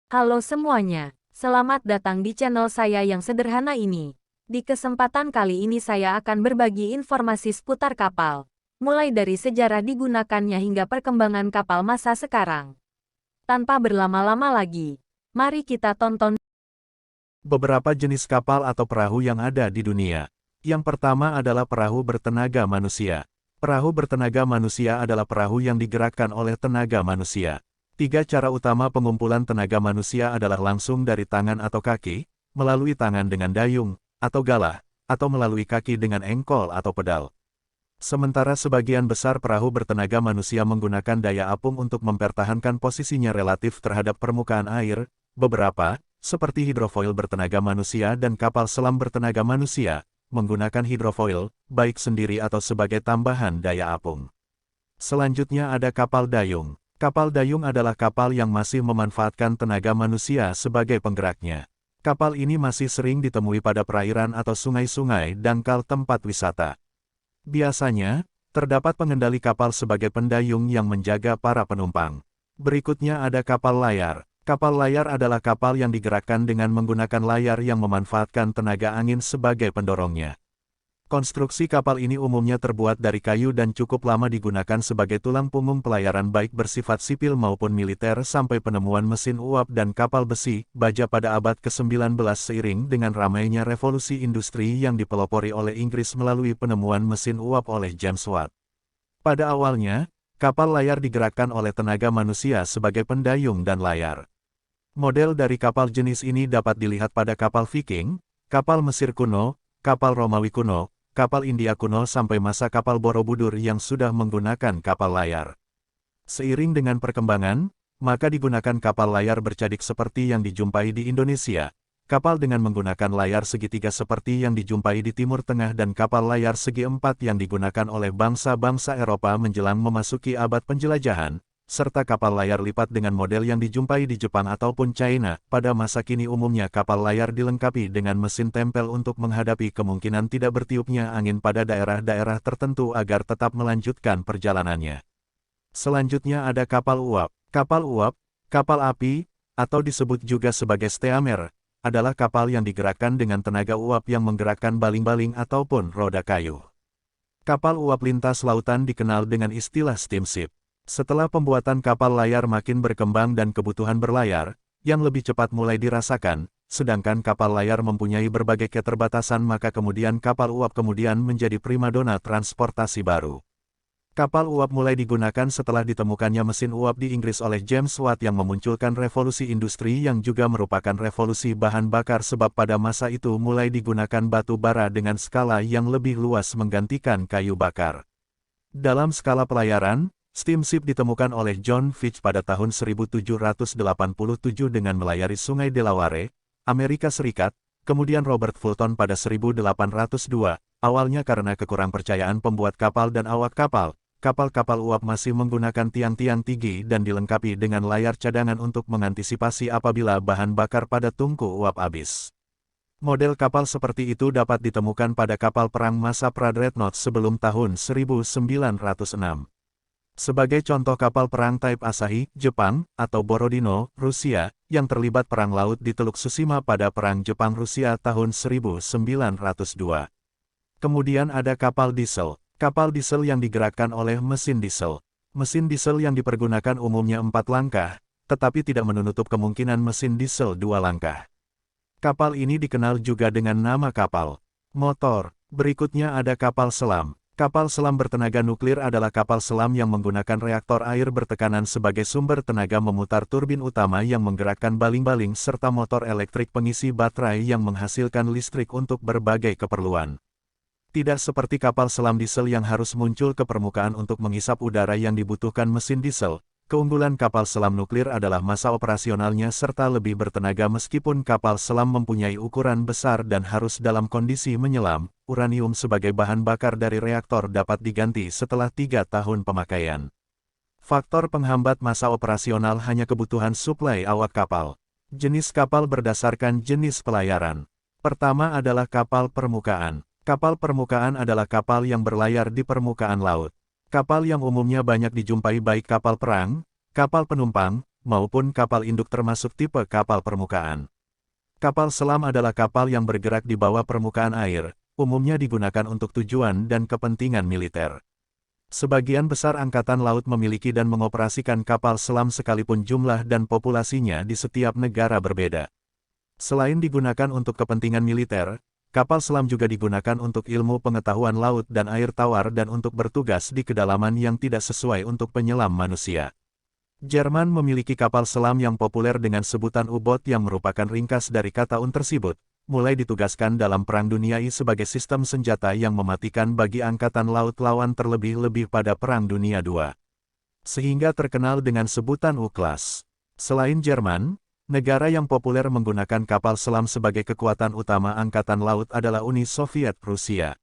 Halo semuanya, selamat datang di channel saya yang sederhana ini. Di kesempatan kali ini saya akan berbagi informasi seputar kapal, mulai dari sejarah digunakannya hingga perkembangan kapal masa sekarang. Tanpa berlama-lama lagi, mari kita tonton. Beberapa jenis kapal atau perahu yang ada di dunia. Yang pertama adalah perahu bertenaga manusia. Perahu bertenaga manusia adalah perahu yang digerakkan oleh tenaga manusia. Tiga cara utama pengumpulan tenaga manusia adalah langsung dari tangan atau kaki, melalui tangan dengan dayung, atau galah, atau melalui kaki dengan engkol atau pedal. Sementara sebagian besar perahu bertenaga manusia menggunakan daya apung untuk mempertahankan posisinya relatif terhadap permukaan air, beberapa, seperti hidrofoil bertenaga manusia dan kapal selam bertenaga manusia, menggunakan hidrofoil, baik sendiri atau sebagai tambahan daya apung. Selanjutnya ada kapal dayung. Kapal dayung adalah kapal yang masih memanfaatkan tenaga manusia sebagai penggeraknya. Kapal ini masih sering ditemui pada perairan atau sungai-sungai dangkal tempat wisata. Biasanya, terdapat pengendali kapal sebagai pendayung yang menjaga para penumpang. Berikutnya ada kapal layar. Kapal layar adalah kapal yang digerakkan dengan menggunakan layar yang memanfaatkan tenaga angin sebagai pendorongnya. Konstruksi kapal ini umumnya terbuat dari kayu dan cukup lama digunakan sebagai tulang punggung pelayaran baik bersifat sipil maupun militer sampai penemuan mesin uap dan kapal besi, baja pada abad ke-19 seiring dengan ramainya revolusi industri yang dipelopori oleh Inggris melalui penemuan mesin uap oleh James Watt. Pada awalnya, kapal layar digerakkan oleh tenaga manusia sebagai pendayung dan layar. Model dari kapal jenis ini dapat dilihat pada kapal Viking, kapal Mesir kuno, kapal Romawi kuno, kapal India kuno sampai masa kapal Borobudur yang sudah menggunakan kapal layar. Seiring dengan perkembangan, maka digunakan kapal layar bercadik seperti yang dijumpai di Indonesia, kapal dengan menggunakan layar segitiga seperti yang dijumpai di Timur Tengah dan kapal layar segi empat yang digunakan oleh bangsa-bangsa Eropa menjelang memasuki abad penjelajahan, serta kapal layar lipat dengan model yang dijumpai di Jepang ataupun China. Pada masa kini umumnya kapal layar dilengkapi dengan mesin tempel untuk menghadapi kemungkinan tidak bertiupnya angin pada daerah-daerah tertentu agar tetap melanjutkan perjalanannya. Selanjutnya ada kapal uap. Kapal uap, kapal api, atau disebut juga sebagai steamer, adalah kapal yang digerakkan dengan tenaga uap yang menggerakkan baling-baling ataupun roda kayu. Kapal uap lintas lautan dikenal dengan istilah steamship. Setelah pembuatan kapal layar makin berkembang dan kebutuhan berlayar, yang lebih cepat mulai dirasakan, sedangkan kapal layar mempunyai berbagai keterbatasan maka kemudian kapal uap kemudian menjadi primadona transportasi baru. Kapal uap mulai digunakan setelah ditemukannya mesin uap di Inggris oleh James Watt yang memunculkan revolusi industri yang juga merupakan revolusi bahan bakar sebab pada masa itu mulai digunakan batu bara dengan skala yang lebih luas menggantikan kayu bakar. Dalam skala pelayaran, steamship ditemukan oleh John Fitch pada tahun 1787 dengan melayari Sungai Delaware, Amerika Serikat, kemudian Robert Fulton pada 1802, awalnya karena kekurangpercayaan pembuat kapal dan awak kapal, kapal-kapal uap masih menggunakan tiang-tiang tinggi dan dilengkapi dengan layar cadangan untuk mengantisipasi apabila bahan bakar pada tungku uap habis. Model kapal seperti itu dapat ditemukan pada kapal perang masa pra-dreadnought sebelum tahun 1906. Sebagai contoh kapal perang Type Asahi, Jepang, atau Borodino, Rusia, yang terlibat perang laut di Teluk Tsushima pada Perang Jepang-Rusia tahun 1902. Kemudian ada kapal diesel. Kapal diesel yang digerakkan oleh mesin diesel. Mesin diesel yang dipergunakan umumnya 4 langkah, tetapi tidak menutup kemungkinan mesin diesel 2 langkah. Kapal ini dikenal juga dengan nama kapal motor. Berikutnya ada kapal selam. Kapal selam bertenaga nuklir adalah kapal selam yang menggunakan reaktor air bertekanan sebagai sumber tenaga memutar turbin utama yang menggerakkan baling-baling serta motor elektrik pengisi baterai yang menghasilkan listrik untuk berbagai keperluan. Tidak seperti kapal selam diesel yang harus muncul ke permukaan untuk menghisap udara yang dibutuhkan mesin diesel, keunggulan kapal selam nuklir adalah masa operasionalnya serta lebih bertenaga meskipun kapal selam mempunyai ukuran besar dan harus dalam kondisi menyelam. Uranium sebagai bahan bakar dari reaktor dapat diganti setelah 3 tahun pemakaian. Faktor penghambat masa operasional hanya kebutuhan suplai awak kapal. Jenis kapal berdasarkan jenis pelayaran. Pertama adalah kapal permukaan. Kapal permukaan adalah kapal yang berlayar di permukaan laut. Kapal yang umumnya banyak dijumpai baik kapal perang, kapal penumpang, maupun kapal induk termasuk tipe kapal permukaan. Kapal selam adalah kapal yang bergerak di bawah permukaan air, umumnya digunakan untuk tujuan dan kepentingan militer. Sebagian besar angkatan laut memiliki dan mengoperasikan kapal selam sekalipun jumlah dan populasinya di setiap negara berbeda. Selain digunakan untuk kepentingan militer, kapal selam juga digunakan untuk ilmu pengetahuan laut dan air tawar dan untuk bertugas di kedalaman yang tidak sesuai untuk penyelam manusia. Jerman memiliki kapal selam yang populer dengan sebutan U-boat yang merupakan ringkas dari kata Unterseeboot, mulai ditugaskan dalam Perang Dunia I sebagai sistem senjata yang mematikan bagi angkatan laut lawan terlebih-lebih pada Perang Dunia II. Sehingga terkenal dengan sebutan U-class. Selain Jerman, negara yang populer menggunakan kapal selam sebagai kekuatan utama angkatan laut adalah Uni Soviet Rusia.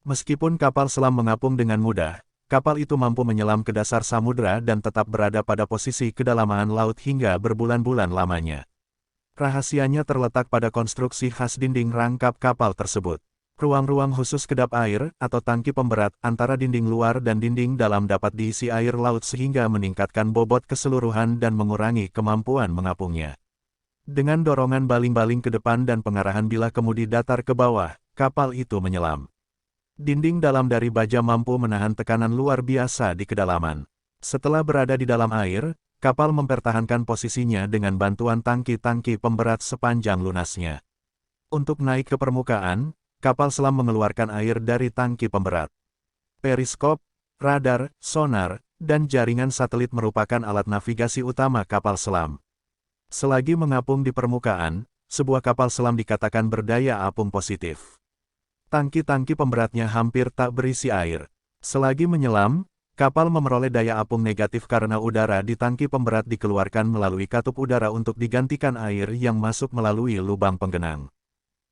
Meskipun kapal selam mengapung dengan mudah, kapal itu mampu menyelam ke dasar samudera dan tetap berada pada posisi kedalaman laut hingga berbulan-bulan lamanya. Rahasianya terletak pada konstruksi khas dinding rangkap kapal tersebut. Ruang-ruang khusus kedap air atau tangki pemberat antara dinding luar dan dinding dalam dapat diisi air laut sehingga meningkatkan bobot keseluruhan dan mengurangi kemampuan mengapungnya. Dengan dorongan baling-baling ke depan dan pengarahan bilah kemudi datar ke bawah, kapal itu menyelam. Dinding dalam dari baja mampu menahan tekanan luar biasa di kedalaman. Setelah berada di dalam air, kapal mempertahankan posisinya dengan bantuan tangki-tangki pemberat sepanjang lunasnya. Untuk naik ke permukaan, kapal selam mengeluarkan air dari tangki pemberat. Periskop, radar, sonar, dan jaringan satelit merupakan alat navigasi utama kapal selam. Selagi mengapung di permukaan, sebuah kapal selam dikatakan berdaya apung positif. Tangki-tangki pemberatnya hampir tak berisi air. Selagi menyelam, kapal memperoleh daya apung negatif karena udara di tangki pemberat dikeluarkan melalui katup udara untuk digantikan air yang masuk melalui lubang penggenang.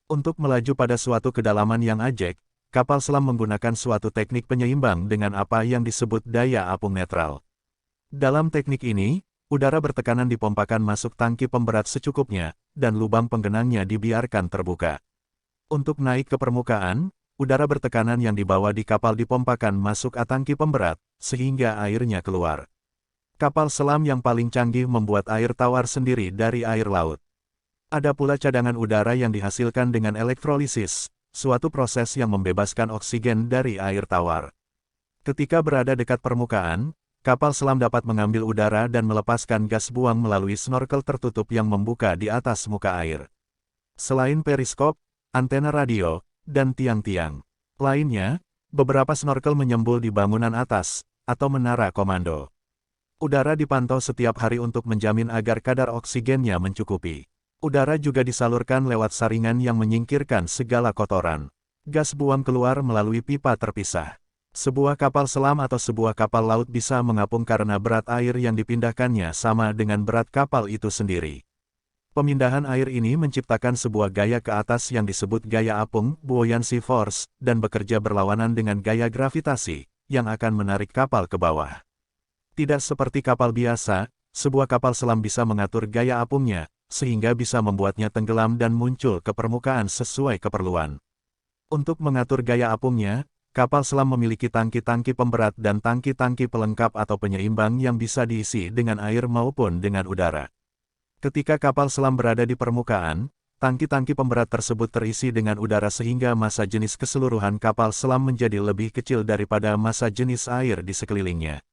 Untuk melaju pada suatu kedalaman yang ajek, kapal selam menggunakan suatu teknik penyeimbang dengan apa yang disebut daya apung netral. Dalam teknik ini, udara bertekanan dipompakan masuk tangki pemberat secukupnya, dan lubang penggenangnya dibiarkan terbuka. Untuk naik ke permukaan, udara bertekanan yang dibawa di kapal dipompakan masuk ke tangki pemberat, sehingga airnya keluar. Kapal selam yang paling canggih membuat air tawar sendiri dari air laut. Ada pula cadangan udara yang dihasilkan dengan elektrolisis, suatu proses yang membebaskan oksigen dari air tawar. Ketika berada dekat permukaan, kapal selam dapat mengambil udara dan melepaskan gas buang melalui snorkel tertutup yang membuka di atas muka air. Selain periskop, antena radio, dan tiang-tiang lainnya, beberapa snorkel menyembul di bangunan atas, atau menara komando. Udara dipantau setiap hari untuk menjamin agar kadar oksigennya mencukupi. Udara juga disalurkan lewat saringan yang menyingkirkan segala kotoran. Gas buang keluar melalui pipa terpisah. Sebuah kapal selam atau sebuah kapal laut bisa mengapung karena berat air yang dipindahkannya sama dengan berat kapal itu sendiri. Pemindahan air ini menciptakan sebuah gaya ke atas yang disebut gaya apung, buoyancy force, dan bekerja berlawanan dengan gaya gravitasi, yang akan menarik kapal ke bawah. Tidak seperti kapal biasa, sebuah kapal selam bisa mengatur gaya apungnya, sehingga bisa membuatnya tenggelam dan muncul ke permukaan sesuai keperluan. Untuk mengatur gaya apungnya, kapal selam memiliki tangki-tangki pemberat dan tangki-tangki pelengkap atau penyeimbang yang bisa diisi dengan air maupun dengan udara. Ketika kapal selam berada di permukaan, tangki-tangki pemberat tersebut terisi dengan udara sehingga massa jenis keseluruhan kapal selam menjadi lebih kecil daripada massa jenis air di sekelilingnya.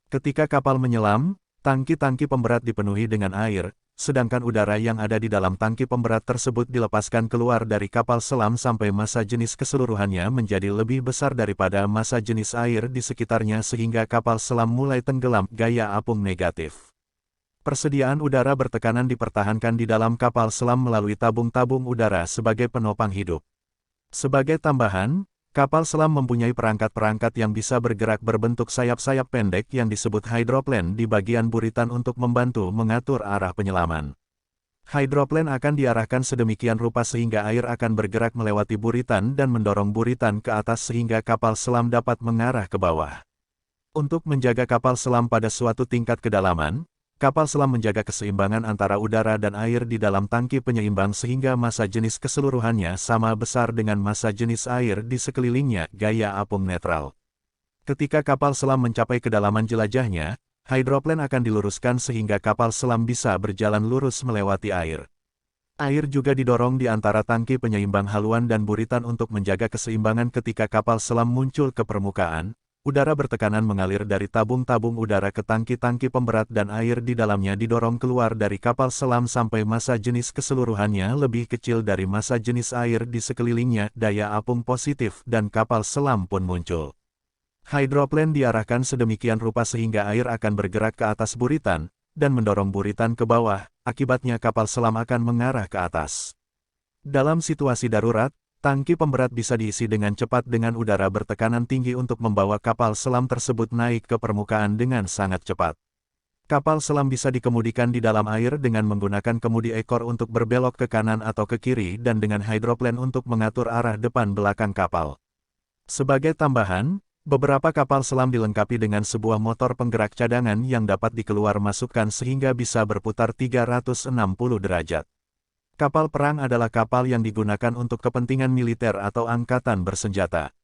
Ketika kapal menyelam, tangki-tangki pemberat dipenuhi dengan air, sedangkan udara yang ada di dalam tangki pemberat tersebut dilepaskan keluar dari kapal selam sampai massa jenis keseluruhannya menjadi lebih besar daripada massa jenis air di sekitarnya sehingga kapal selam mulai tenggelam gaya apung negatif. Persediaan udara bertekanan dipertahankan di dalam kapal selam melalui tabung-tabung udara sebagai penopang hidup. Sebagai tambahan, kapal selam mempunyai perangkat-perangkat yang bisa bergerak berbentuk sayap-sayap pendek yang disebut hydroplane di bagian buritan untuk membantu mengatur arah penyelaman. Hydroplane akan diarahkan sedemikian rupa sehingga air akan bergerak melewati buritan dan mendorong buritan ke atas sehingga kapal selam dapat mengarah ke bawah. Untuk menjaga kapal selam pada suatu tingkat kedalaman, kapal selam menjaga keseimbangan antara udara dan air di dalam tangki penyeimbang sehingga massa jenis keseluruhannya sama besar dengan massa jenis air di sekelilingnya gaya apung netral. Ketika kapal selam mencapai kedalaman jelajahnya, Hidroplan akan diluruskan sehingga kapal selam bisa berjalan lurus melewati air. Air juga didorong di antara tangki penyeimbang haluan dan buritan untuk menjaga keseimbangan ketika kapal selam muncul ke permukaan. Udara bertekanan mengalir dari tabung-tabung udara ke tangki-tangki pemberat dan air di dalamnya didorong keluar dari kapal selam sampai massa jenis keseluruhannya lebih kecil dari massa jenis air di sekelilingnya. Daya apung positif dan kapal selam pun muncul. Hidroplan diarahkan sedemikian rupa sehingga air akan bergerak ke atas buritan, dan mendorong buritan ke bawah, akibatnya kapal selam akan mengarah ke atas. Dalam situasi darurat, tangki pemberat bisa diisi dengan cepat dengan udara bertekanan tinggi untuk membawa kapal selam tersebut naik ke permukaan dengan sangat cepat. Kapal selam bisa dikemudikan di dalam air dengan menggunakan kemudi ekor untuk berbelok ke kanan atau ke kiri dan dengan hidroplan untuk mengatur arah depan belakang kapal. Sebagai tambahan, beberapa kapal selam dilengkapi dengan sebuah motor penggerak cadangan yang dapat dikeluar masukkan sehingga bisa berputar 360 derajat. Kapal perang adalah kapal yang digunakan untuk kepentingan militer atau angkatan bersenjata.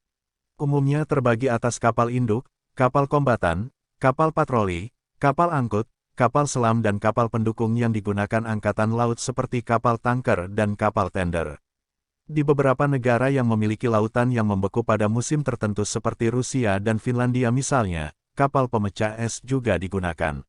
Umumnya terbagi atas kapal induk, kapal kombatan, kapal patroli, kapal angkut, kapal selam dan kapal pendukung yang digunakan angkatan laut seperti kapal tanker dan kapal tender. Di beberapa negara yang memiliki lautan yang membeku pada musim tertentu seperti Rusia dan Finlandia misalnya, kapal pemecah es juga digunakan.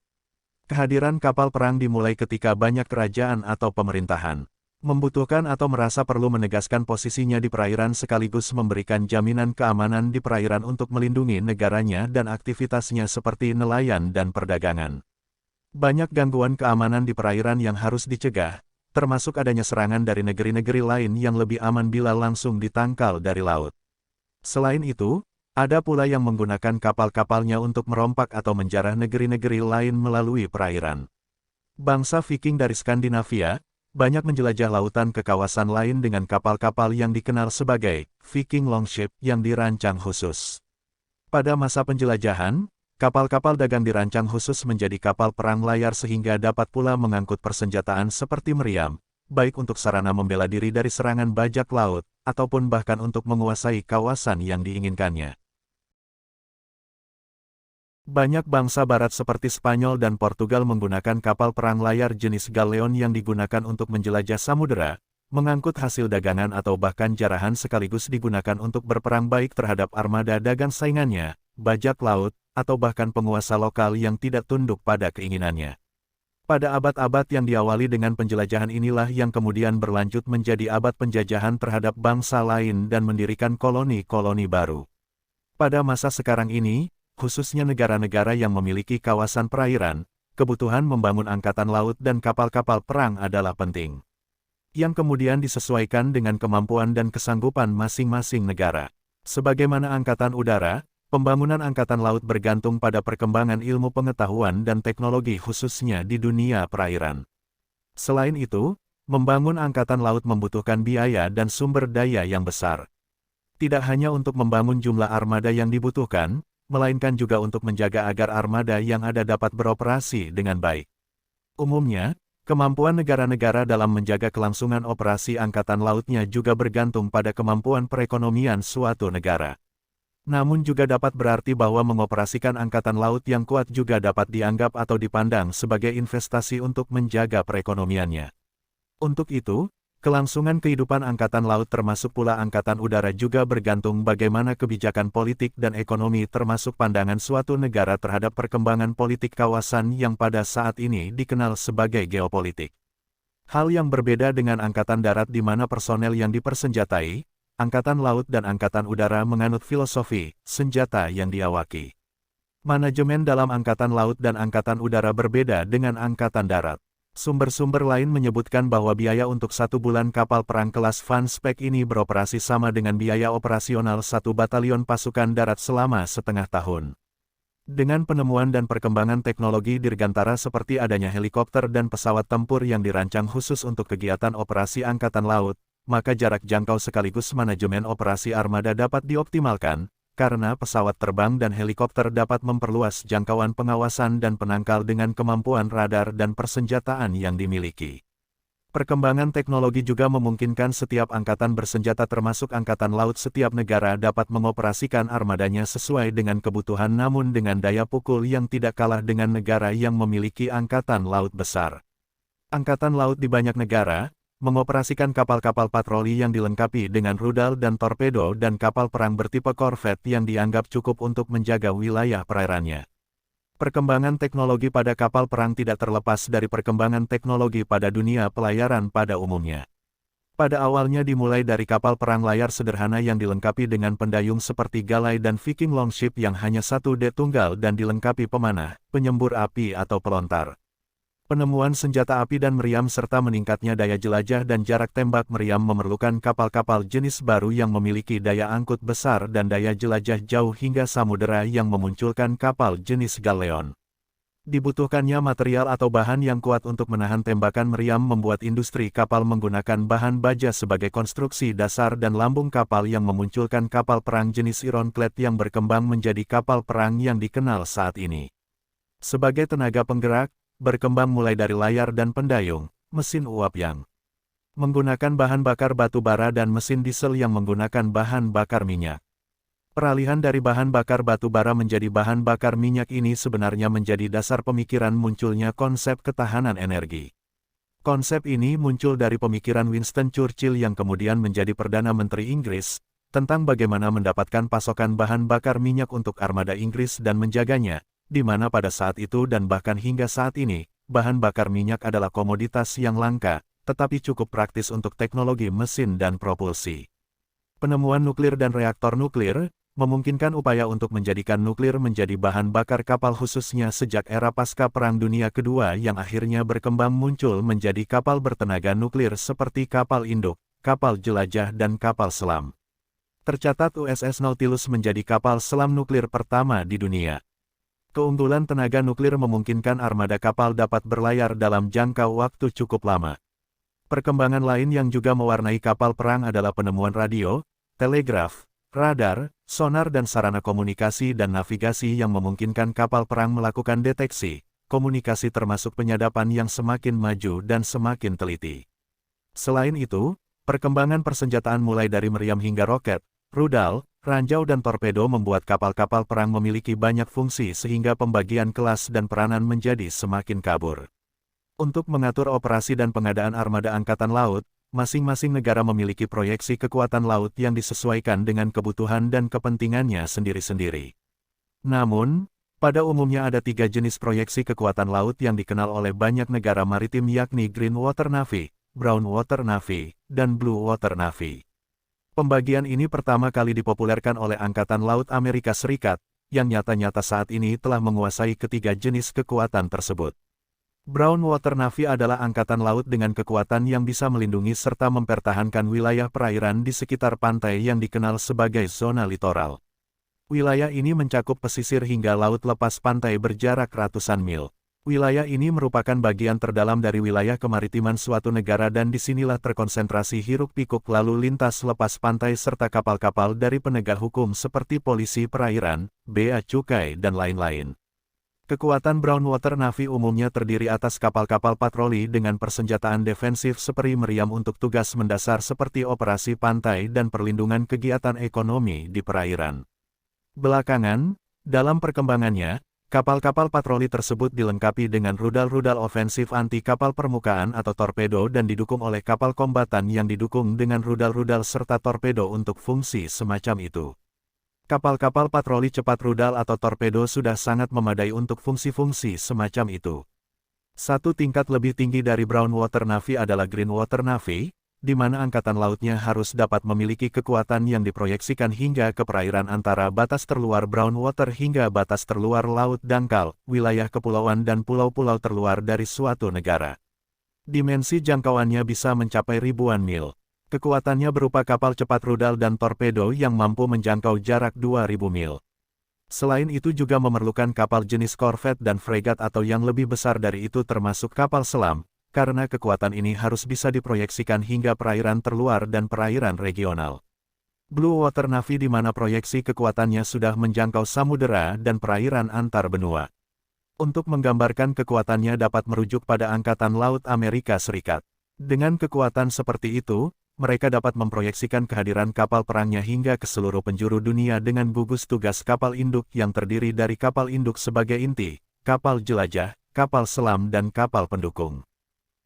Kehadiran kapal perang dimulai ketika banyak kerajaan atau pemerintahan membutuhkan atau merasa perlu menegaskan posisinya di perairan sekaligus memberikan jaminan keamanan di perairan untuk melindungi negaranya dan aktivitasnya seperti nelayan dan perdagangan. Banyak gangguan keamanan di perairan yang harus dicegah, termasuk adanya serangan dari negeri-negeri lain yang lebih aman bila langsung ditangkal dari laut. Selain itu, ada pula yang menggunakan kapal-kapalnya untuk merompak atau menjarah negeri-negeri lain melalui perairan. Bangsa Viking dari Skandinavia banyak menjelajah lautan ke kawasan lain dengan kapal-kapal yang dikenal sebagai Viking Longship yang dirancang khusus. Pada masa penjelajahan, kapal-kapal dagang dirancang khusus menjadi kapal perang layar sehingga dapat pula mengangkut persenjataan seperti meriam, baik untuk sarana membela diri dari serangan bajak laut, ataupun bahkan untuk menguasai kawasan yang diinginkannya. Banyak bangsa barat seperti Spanyol dan Portugal menggunakan kapal perang layar jenis galeon yang digunakan untuk menjelajah samudera, mengangkut hasil dagangan atau bahkan jarahan sekaligus digunakan untuk berperang baik terhadap armada dagang saingannya, bajak laut, atau bahkan penguasa lokal yang tidak tunduk pada keinginannya. Pada abad-abad yang diawali dengan penjelajahan inilah yang kemudian berlanjut menjadi abad penjajahan terhadap bangsa lain dan mendirikan koloni-koloni baru. Pada masa sekarang ini, khususnya negara-negara yang memiliki kawasan perairan, kebutuhan membangun angkatan laut dan kapal-kapal perang adalah penting. Yang kemudian disesuaikan dengan kemampuan dan kesanggupan masing-masing negara. Sebagaimana angkatan udara, pembangunan angkatan laut bergantung pada perkembangan ilmu pengetahuan dan teknologi khususnya di dunia perairan. Selain itu, membangun angkatan laut membutuhkan biaya dan sumber daya yang besar. Tidak hanya untuk membangun jumlah armada yang dibutuhkan, melainkan juga untuk menjaga agar armada yang ada dapat beroperasi dengan baik. Umumnya, kemampuan negara-negara dalam menjaga kelangsungan operasi angkatan lautnya juga bergantung pada kemampuan perekonomian suatu negara. Namun juga dapat berarti bahwa mengoperasikan angkatan laut yang kuat juga dapat dianggap atau dipandang sebagai investasi untuk menjaga perekonomiannya. Untuk itu, kelangsungan kehidupan angkatan laut termasuk pula angkatan udara juga bergantung bagaimana kebijakan politik dan ekonomi termasuk pandangan suatu negara terhadap perkembangan politik kawasan yang pada saat ini dikenal sebagai geopolitik. Hal yang berbeda dengan angkatan darat di mana personel yang dipersenjatai, angkatan laut dan angkatan udara menganut filosofi, senjata yang diawaki. Manajemen dalam angkatan laut dan angkatan udara berbeda dengan angkatan darat. Sumber-sumber lain menyebutkan bahwa biaya untuk 1 bulan kapal perang kelas Van Spek ini beroperasi sama dengan biaya operasional 1 batalion pasukan darat selama setengah tahun. Dengan penemuan dan perkembangan teknologi dirgantara seperti adanya helikopter dan pesawat tempur yang dirancang khusus untuk kegiatan operasi angkatan laut, maka jarak jangkau sekaligus manajemen operasi armada dapat dioptimalkan, karena pesawat terbang dan helikopter dapat memperluas jangkauan pengawasan dan penangkal dengan kemampuan radar dan persenjataan yang dimiliki. Perkembangan teknologi juga memungkinkan setiap angkatan bersenjata termasuk angkatan laut setiap negara dapat mengoperasikan armadanya sesuai dengan kebutuhan namun dengan daya pukul yang tidak kalah dengan negara yang memiliki angkatan laut besar. Angkatan laut di banyak negara mengoperasikan kapal-kapal patroli yang dilengkapi dengan rudal dan torpedo dan kapal perang bertipe korvet yang dianggap cukup untuk menjaga wilayah perairannya. Perkembangan teknologi pada kapal perang tidak terlepas dari perkembangan teknologi pada dunia pelayaran pada umumnya. Pada awalnya dimulai dari kapal perang layar sederhana yang dilengkapi dengan pendayung seperti galai dan Viking Longship yang hanya satu dek tunggal dan dilengkapi pemanah, penyembur api atau pelontar. Penemuan senjata api dan meriam serta meningkatnya daya jelajah dan jarak tembak meriam memerlukan kapal-kapal jenis baru yang memiliki daya angkut besar dan daya jelajah jauh hingga samudera yang memunculkan kapal jenis galeon. Dibutuhkannya material atau bahan yang kuat untuk menahan tembakan meriam membuat industri kapal menggunakan bahan baja sebagai konstruksi dasar dan lambung kapal yang memunculkan kapal perang jenis ironclad yang berkembang menjadi kapal perang yang dikenal saat ini. Sebagai tenaga penggerak, berkembang mulai dari layar dan pendayung, mesin uap yang menggunakan bahan bakar batu bara dan mesin diesel yang menggunakan bahan bakar minyak. Peralihan dari bahan bakar batu bara menjadi bahan bakar minyak ini sebenarnya menjadi dasar pemikiran munculnya konsep ketahanan energi. Konsep ini muncul dari pemikiran Winston Churchill yang kemudian menjadi Perdana Menteri Inggris, tentang bagaimana mendapatkan pasokan bahan bakar minyak untuk armada Inggris dan menjaganya, di mana pada saat itu dan bahkan hingga saat ini, bahan bakar minyak adalah komoditas yang langka, tetapi cukup praktis untuk teknologi mesin dan propulsi. Penemuan nuklir dan reaktor nuklir memungkinkan upaya untuk menjadikan nuklir menjadi bahan bakar kapal khususnya sejak era pasca Perang Dunia Kedua yang akhirnya berkembang muncul menjadi kapal bertenaga nuklir seperti kapal induk, kapal jelajah dan kapal selam. Tercatat USS Nautilus menjadi kapal selam nuklir pertama di dunia. Keunggulan tenaga nuklir memungkinkan armada kapal dapat berlayar dalam jangka waktu cukup lama. Perkembangan lain yang juga mewarnai kapal perang adalah penemuan radio, telegraf, radar, sonar dan sarana komunikasi dan navigasi yang memungkinkan kapal perang melakukan deteksi, komunikasi termasuk penyadapan yang semakin maju dan semakin teliti. Selain itu, perkembangan persenjataan mulai dari meriam hingga roket, rudal, ranjau dan torpedo membuat kapal-kapal perang memiliki banyak fungsi sehingga pembagian kelas dan peranan menjadi semakin kabur. Untuk mengatur operasi dan pengadaan armada angkatan laut, masing-masing negara memiliki proyeksi kekuatan laut yang disesuaikan dengan kebutuhan dan kepentingannya sendiri-sendiri. Namun, pada umumnya ada 3 jenis proyeksi kekuatan laut yang dikenal oleh banyak negara maritim yakni Green Water Navy, Brown Water Navy, dan Blue Water Navy. Pembagian ini pertama kali dipopulerkan oleh Angkatan Laut Amerika Serikat, yang nyata-nyata saat ini telah menguasai ketiga jenis kekuatan tersebut. Brown Water Navy adalah angkatan laut dengan kekuatan yang bisa melindungi serta mempertahankan wilayah perairan di sekitar pantai yang dikenal sebagai zona litoral. Wilayah ini mencakup pesisir hingga laut lepas pantai berjarak ratusan mil. Wilayah ini merupakan bagian terdalam dari wilayah kemaritiman suatu negara dan disinilah terkonsentrasi hiruk-pikuk lalu lintas lepas pantai serta kapal-kapal dari penegak hukum seperti polisi perairan, bea cukai dan lain-lain. Kekuatan Brown Water Navy umumnya terdiri atas kapal-kapal patroli dengan persenjataan defensif seperti meriam untuk tugas mendasar seperti operasi pantai dan perlindungan kegiatan ekonomi di perairan. Belakangan, dalam perkembangannya, kapal-kapal patroli tersebut dilengkapi dengan rudal-rudal ofensif anti-kapal permukaan atau torpedo dan didukung oleh kapal kombatan yang didukung dengan rudal-rudal serta torpedo untuk fungsi semacam itu. Kapal-kapal patroli cepat rudal atau torpedo sudah sangat memadai untuk fungsi-fungsi semacam itu. Satu tingkat lebih tinggi dari Brown Water Navy adalah Green Water Navy, di mana angkatan lautnya harus dapat memiliki kekuatan yang diproyeksikan hingga ke perairan antara batas terluar Brown Water hingga batas terluar Laut Dangkal, wilayah kepulauan dan pulau-pulau terluar dari suatu negara. Dimensi jangkauannya bisa mencapai ribuan mil. Kekuatannya berupa kapal cepat rudal dan torpedo yang mampu menjangkau jarak 2.000 mil. Selain itu juga memerlukan kapal jenis korvet dan fregat atau yang lebih besar dari itu termasuk kapal selam, karena kekuatan ini harus bisa diproyeksikan hingga perairan terluar dan perairan regional. Blue Water Navy di mana proyeksi kekuatannya sudah menjangkau samudera dan perairan antar benua. Untuk menggambarkan kekuatannya dapat merujuk pada Angkatan Laut Amerika Serikat. Dengan kekuatan seperti itu, mereka dapat memproyeksikan kehadiran kapal perangnya hingga ke seluruh penjuru dunia dengan gugus tugas kapal induk yang terdiri dari kapal induk sebagai inti, kapal jelajah, kapal selam dan kapal pendukung.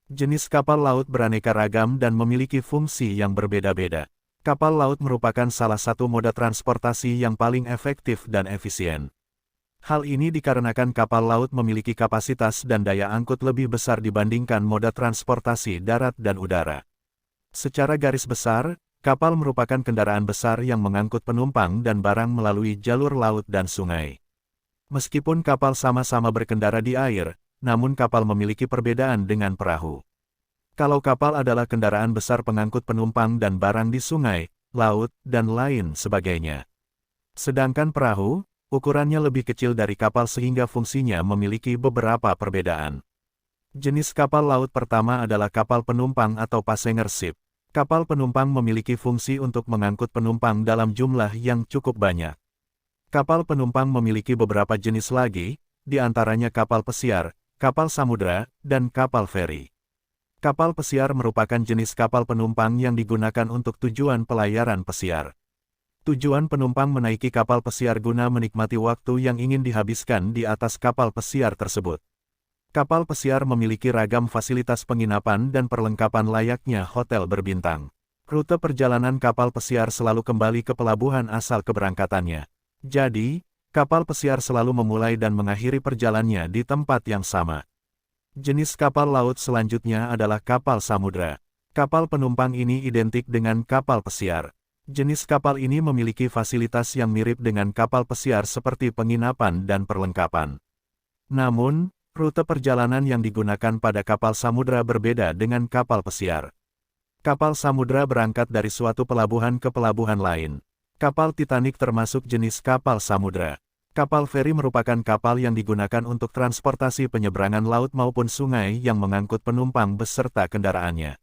Jenis kapal laut beraneka ragam dan memiliki fungsi yang berbeda-beda. Kapal laut merupakan salah satu moda transportasi yang paling efektif dan efisien. Hal ini dikarenakan kapal laut memiliki kapasitas dan daya angkut lebih besar dibandingkan moda transportasi darat dan udara. Secara garis besar, kapal merupakan kendaraan besar yang mengangkut penumpang dan barang melalui jalur laut dan sungai. Meskipun kapal sama-sama berkendara di air, namun kapal memiliki perbedaan dengan perahu. Kalau kapal adalah kendaraan besar pengangkut penumpang dan barang di sungai, laut, dan lain sebagainya. Sedangkan perahu, ukurannya lebih kecil dari kapal sehingga fungsinya memiliki beberapa perbedaan. Jenis kapal laut pertama adalah kapal penumpang atau passenger ship. Kapal penumpang memiliki fungsi untuk mengangkut penumpang dalam jumlah yang cukup banyak. Kapal penumpang memiliki beberapa jenis lagi, di antaranya kapal pesiar, kapal samudra, dan kapal feri. Kapal pesiar merupakan jenis kapal penumpang yang digunakan untuk tujuan pelayaran pesiar. Tujuan penumpang menaiki kapal pesiar guna menikmati waktu yang ingin dihabiskan di atas kapal pesiar tersebut. Kapal pesiar memiliki ragam fasilitas penginapan dan perlengkapan layaknya hotel berbintang. Rute perjalanan kapal pesiar selalu kembali ke pelabuhan asal keberangkatannya. Jadi, kapal pesiar selalu memulai dan mengakhiri perjalanannya di tempat yang sama. Jenis kapal laut selanjutnya adalah kapal samudra. Kapal penumpang ini identik dengan kapal pesiar. Jenis kapal ini memiliki fasilitas yang mirip dengan kapal pesiar seperti penginapan dan perlengkapan. Namun, rute perjalanan yang digunakan pada kapal samudra berbeda dengan kapal pesiar. Kapal samudra berangkat dari suatu pelabuhan ke pelabuhan lain. Kapal Titanic termasuk jenis kapal samudra. Kapal feri merupakan kapal yang digunakan untuk transportasi penyeberangan laut maupun sungai yang mengangkut penumpang beserta kendaraannya.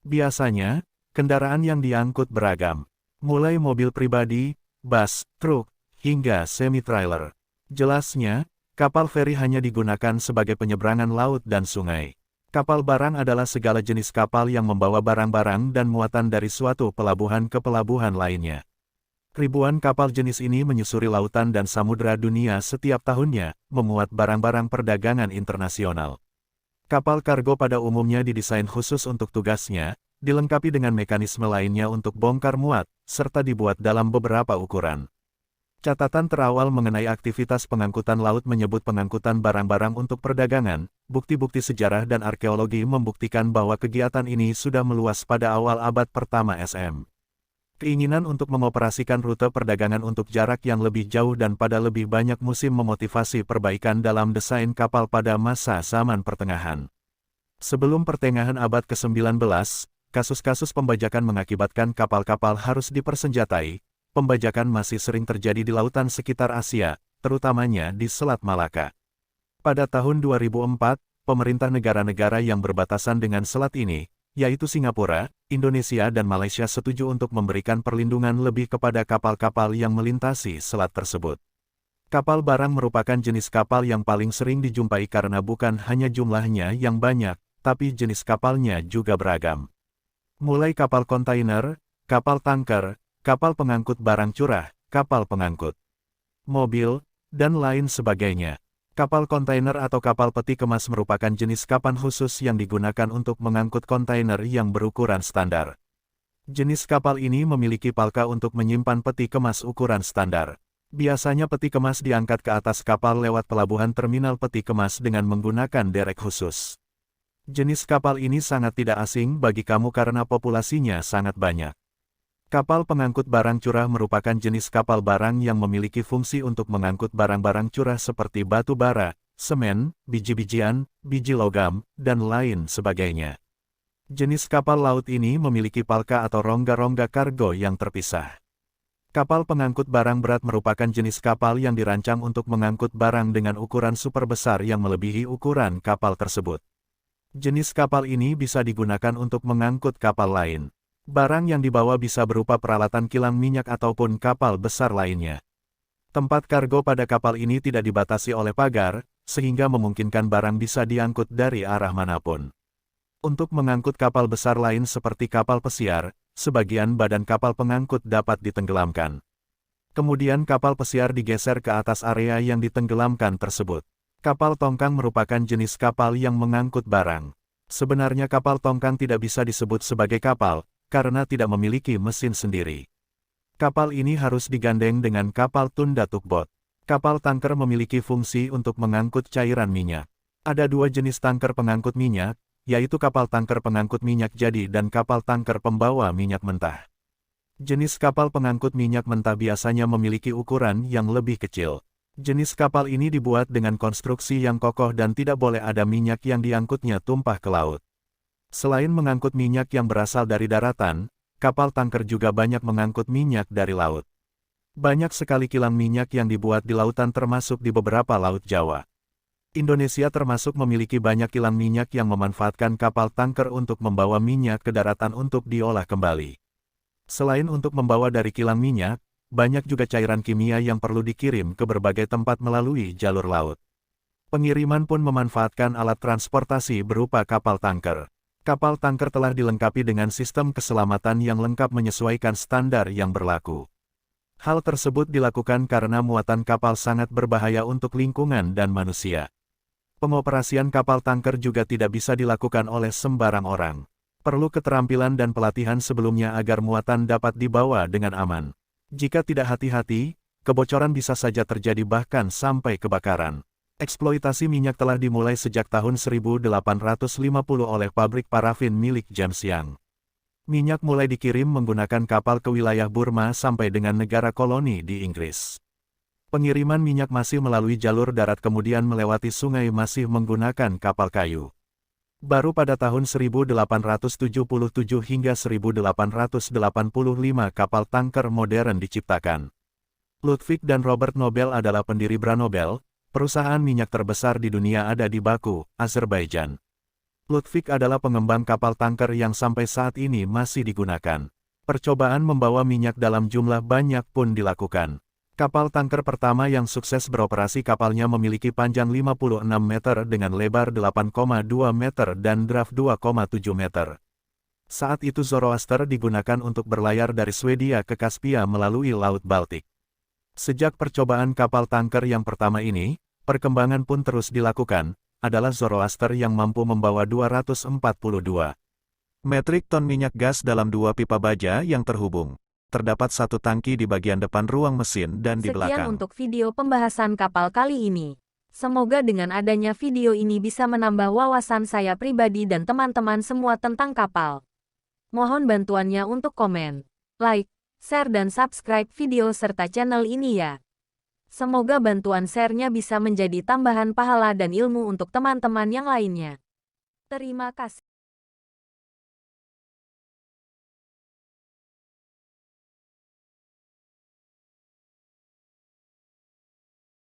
Biasanya, kendaraan yang diangkut beragam, mulai mobil pribadi, bus, truk, hingga semi-trailer. Jelasnya, kapal feri hanya digunakan sebagai penyeberangan laut dan sungai. Kapal barang adalah segala jenis kapal yang membawa barang-barang dan muatan dari suatu pelabuhan ke pelabuhan lainnya. Ribuan kapal jenis ini menyusuri lautan dan samudera dunia setiap tahunnya, memuat barang-barang perdagangan internasional. Kapal kargo pada umumnya didesain khusus untuk tugasnya, dilengkapi dengan mekanisme lainnya untuk bongkar muat, serta dibuat dalam beberapa ukuran. Catatan terawal mengenai aktivitas pengangkutan laut menyebut pengangkutan barang-barang untuk perdagangan. Bukti-bukti sejarah dan arkeologi membuktikan bahwa kegiatan ini sudah meluas pada awal abad pertama SM. Keinginan untuk mengoperasikan rute perdagangan untuk jarak yang lebih jauh dan pada lebih banyak musim memotivasi perbaikan dalam desain kapal pada masa zaman pertengahan. Sebelum pertengahan abad ke-19, kasus-kasus pembajakan mengakibatkan kapal-kapal harus dipersenjatai. Pembajakan masih sering terjadi di lautan sekitar Asia, terutamanya di Selat Malaka. Pada tahun 2004, pemerintah negara-negara yang berbatasan dengan selat ini, yaitu Singapura, Indonesia dan Malaysia setuju untuk memberikan perlindungan lebih kepada kapal-kapal yang melintasi selat tersebut. Kapal barang merupakan jenis kapal yang paling sering dijumpai karena bukan hanya jumlahnya yang banyak, tapi jenis kapalnya juga beragam. Mulai kapal kontainer, kapal tanker, kapal pengangkut barang curah, kapal pengangkut mobil, dan lain sebagainya. Kapal kontainer atau kapal peti kemas merupakan jenis kapal khusus yang digunakan untuk mengangkut kontainer yang berukuran standar. Jenis kapal ini memiliki palka untuk menyimpan peti kemas ukuran standar. Biasanya peti kemas diangkat ke atas kapal lewat pelabuhan terminal peti kemas dengan menggunakan derek khusus. Jenis kapal ini sangat tidak asing bagi kamu karena populasinya sangat banyak. Kapal pengangkut barang curah merupakan jenis kapal barang yang memiliki fungsi untuk mengangkut barang-barang curah seperti batu bara, semen, biji-bijian, biji logam, dan lain sebagainya. Jenis kapal laut ini memiliki palka atau rongga-rongga kargo yang terpisah. Kapal pengangkut barang berat merupakan jenis kapal yang dirancang untuk mengangkut barang dengan ukuran super besar yang melebihi ukuran kapal tersebut. Jenis kapal ini bisa digunakan untuk mengangkut kapal lain. Barang yang dibawa bisa berupa peralatan kilang minyak ataupun kapal besar lainnya. Tempat kargo pada kapal ini tidak dibatasi oleh pagar, sehingga memungkinkan barang bisa diangkut dari arah manapun. Untuk mengangkut kapal besar lain seperti kapal pesiar, sebagian badan kapal pengangkut dapat ditenggelamkan. Kemudian kapal pesiar digeser ke atas area yang ditenggelamkan tersebut. Kapal tongkang merupakan jenis kapal yang mengangkut barang. Sebenarnya kapal tongkang tidak bisa disebut sebagai kapal, karena tidak memiliki mesin sendiri. Kapal ini harus digandeng dengan kapal tunda tugboat. Kapal tanker memiliki fungsi untuk mengangkut cairan minyak. Ada dua jenis tanker pengangkut minyak, yaitu kapal tanker pengangkut minyak jadi dan kapal tanker pembawa minyak mentah. Jenis kapal pengangkut minyak mentah biasanya memiliki ukuran yang lebih kecil. Jenis kapal ini dibuat dengan konstruksi yang kokoh dan tidak boleh ada minyak yang diangkutnya tumpah ke laut. Selain mengangkut minyak yang berasal dari daratan, kapal tanker juga banyak mengangkut minyak dari laut. Banyak sekali kilang minyak yang dibuat di lautan termasuk di beberapa laut Jawa. Indonesia termasuk memiliki banyak kilang minyak yang memanfaatkan kapal tanker untuk membawa minyak ke daratan untuk diolah kembali. Selain untuk membawa dari kilang minyak, banyak juga cairan kimia yang perlu dikirim ke berbagai tempat melalui jalur laut. Pengiriman pun memanfaatkan alat transportasi berupa kapal tanker. Kapal tanker telah dilengkapi dengan sistem keselamatan yang lengkap menyesuaikan standar yang berlaku. Hal tersebut dilakukan karena muatan kapal sangat berbahaya untuk lingkungan dan manusia. Pengoperasian kapal tanker juga tidak bisa dilakukan oleh sembarang orang. Perlu keterampilan dan pelatihan sebelumnya agar muatan dapat dibawa dengan aman. Jika tidak hati-hati, kebocoran bisa saja terjadi bahkan sampai kebakaran. Eksploitasi minyak telah dimulai sejak tahun 1850 oleh pabrik parafin milik James Young. Minyak mulai dikirim menggunakan kapal ke wilayah Burma sampai dengan negara koloni di Inggris. Pengiriman minyak masih melalui jalur darat kemudian melewati sungai masih menggunakan kapal kayu. Baru pada tahun 1877 hingga 1885 kapal tanker modern diciptakan. Ludwig dan Robert Nobel adalah pendiri Branobel, perusahaan minyak terbesar di dunia ada di Baku, Azerbaijan. Ludwig adalah pengembang kapal tanker yang sampai saat ini masih digunakan. Percobaan membawa minyak dalam jumlah banyak pun dilakukan. Kapal tanker pertama yang sukses beroperasi kapalnya memiliki panjang 56 meter dengan lebar 8,2 meter dan draft 2,7 meter. Saat itu Zoroaster digunakan untuk berlayar dari Swedia ke Kaspia melalui Laut Baltik. Sejak percobaan kapal tanker yang pertama ini, perkembangan pun terus dilakukan, adalah Zoroaster yang mampu membawa 242 metrik ton minyak gas dalam dua pipa baja yang terhubung. Terdapat satu tangki di bagian depan ruang mesin dan di belakang. Sekian untuk video pembahasan kapal kali ini. Semoga dengan adanya video ini bisa menambah wawasan saya pribadi dan teman-teman semua tentang kapal. Mohon bantuannya untuk komen, like, share dan subscribe video serta channel ini ya. Semoga bantuan share-nya bisa menjadi tambahan pahala dan ilmu untuk teman-teman yang lainnya. Terima kasih.